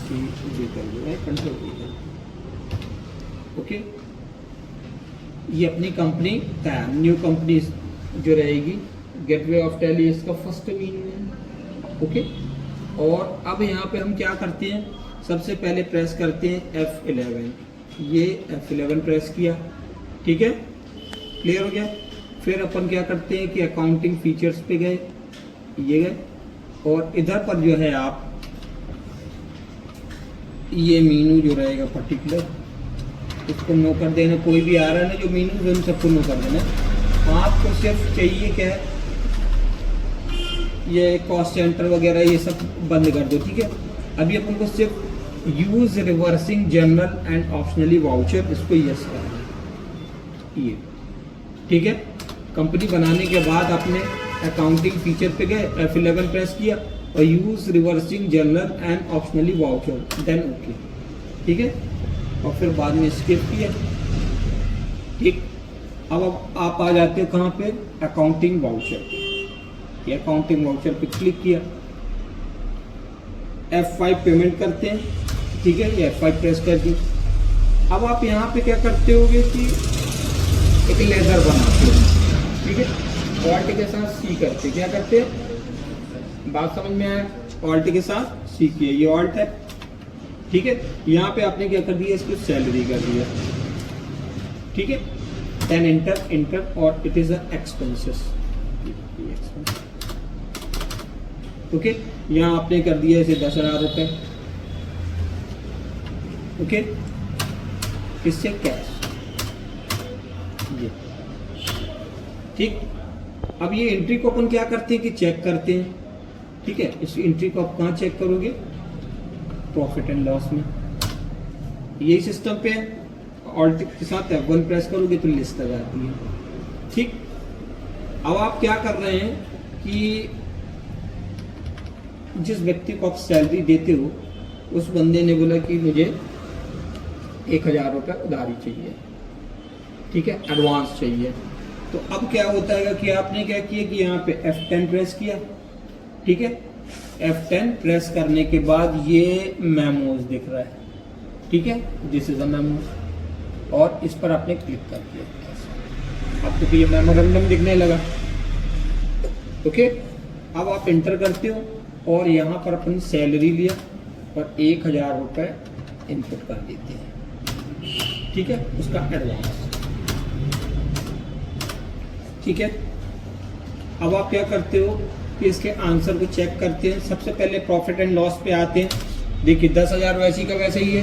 Control. Okay, ये अपनी company का न्यू कंपनी जो रहेगी गेटवे ऑफ टैली, इसका फर्स्ट मीनिंग है। ओके, और अब यहाँ पे हम क्या करते हैं, सबसे पहले प्रेस करते हैं F11, ये F11 प्रेस किया, ठीक है, क्लियर हो गया। फिर अपन क्या करते हैं कि अकाउंटिंग फीचर्स पे गए, ये गए, और इधर पर जो है आप ये मीनू जो रहेगा पर्टिकुलर, इसको नो कर देना। कोई भी आ रहा है ना जो मीनू, उन सबको नो कर देना। आपको सिर्फ चाहिए क्या है, ये कॉस्ट सेंटर वगैरह ये सब बंद कर दो, ठीक है। अभी अपन को सिर्फ use reversing journal and optionally voucher, इसको यस करना है, ये ठीक है। कंपनी बनाने के बाद आपने अकाउंटिंग फीचर पे गए, F11 प्रेस किया और use reversing journal and optionally voucher, then okay, ठीक है, और फिर बाद में स्किप किया, ठीक। अब आप आ जाते हो कहाँ पे, अकाउंटिंग वाउचर, ये अकाउंटिंग वाउचर पे क्लिक किया, F5 पेमेंट करते हैं, ठीक है, ये F5 प्रेस कर दी। अब आप यहाँ पे क्या करते होगे कि एक लेजर बनाते हो, ठीक है, ऑल्ट के साथ सी करते, क्या करते हैं, बात समझ में आया, ऑल्ट के साथ सी किया, ये ऑल्ट है, ठीक है। यहाँ पे आपने क्या कर दिया, इसको सैलरी कर दिया, ठीक है, देन इंटर और इट इज एक्सपेंसेस, ओके। यहाँ आपने कर दिया इसे 10,000 रुपये, ओके, किससे, कैश, ये ठीक। अब ये एंट्री को अपन क्या करते हैं कि चेक करते हैं, ठीक है। इस एंट्री को आप कहाँ चेक करोगे, प्रॉफिट एंड लॉस में, यही सिस्टम पे है। ऑल्ट के साथ F1 प्रेस करोगे तो लिस्ट आ जाती है, ठीक। अब आप क्या कर रहे हैं कि जिस व्यक्ति को आप सैलरी देते हो, उस बंदे ने बोला कि मुझे 1,000 रुपये उधारी चाहिए, ठीक है, एडवांस चाहिए। तो अब क्या होता है कि आपने क्या किया कि यहाँ पे F10 प्रेस किया, ठीक है, F10 प्रेस करने के बाद ये मेमोज दिख रहा है, ठीक है, दिस इज अ मेमो, और इस पर आपने क्लिक कर दिया, आपको ये मेमोरेंडम दिखने लगा, ओके। अब आप इंटर करते हो और यहाँ पर अपन सैलरी लिया और 1,000 रुपये इनपुट कर देते हैं, ठीक है, उसका एडवांस, ठीक है। अब आप क्या करते हो कि इसके आंसर को चेक करते हैं। सबसे पहले प्रॉफिट एंड लॉस पे आते हैं, देखिए 10,000 वैसी का वैसे ही है,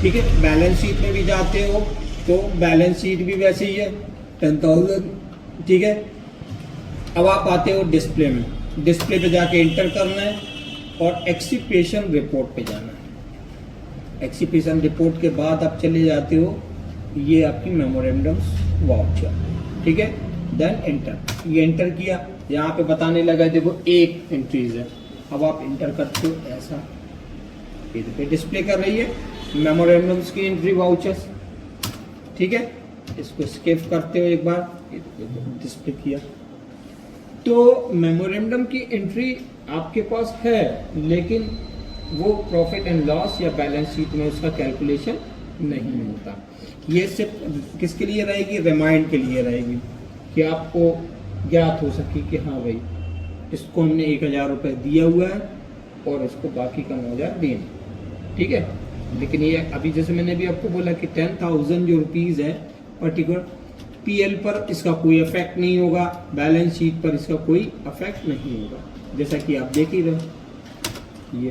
ठीक है। बैलेंस शीट में भी जाते हो तो बैलेंस शीट भी वैसे ही है, 10,000, ठीक है। अब आप आते हो डिस्प्ले में, डिस्प्ले पे जाके इंटर करना है और एक्सीपेशन रिपोर्ट पे जाना है। एक्सीपेशन रिपोर्ट के बाद आप चले जाते हो, ये आपकी मेमोरेंडम्स वाउचर, ठीक है, देन इंटर, ये इंटर किया, यहाँ पे बताने लगा देखो एक एंट्रीज है। अब आप इंटर करते हो ऐसा, ये पे डिस्प्ले कर रही है मेमोरेंडम्स की एंट्री वाउचर्स, ठीक है। इसको स्किप करते हो एक बार, डिस्प्ले किया, तो मेमोरेंडम की एंट्री आपके पास है, लेकिन वो प्रॉफिट एंड लॉस या बैलेंस शीट में उसका कैलकुलेशन नहीं होता। ये सिर्फ किसके लिए रहेगी, रिमाइंड के लिए रहेगी कि आपको ज्ञात हो सके कि हाँ भाई इसको हमने 1,000 रुपये दिया हुआ है और इसको बाकी का 9,000 देना, ठीक है। लेकिन ये अभी जैसे मैंने भी आपको बोला कि 10,000 जो रुपीज़ है पर्टिकुलर, PL पर इसका कोई इफेक्ट नहीं होगा, बैलेंस शीट पर इसका कोई इफेक्ट नहीं होगा, जैसा कि आप देख ही रहे हो। ये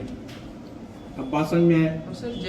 अब बात समझ में आया।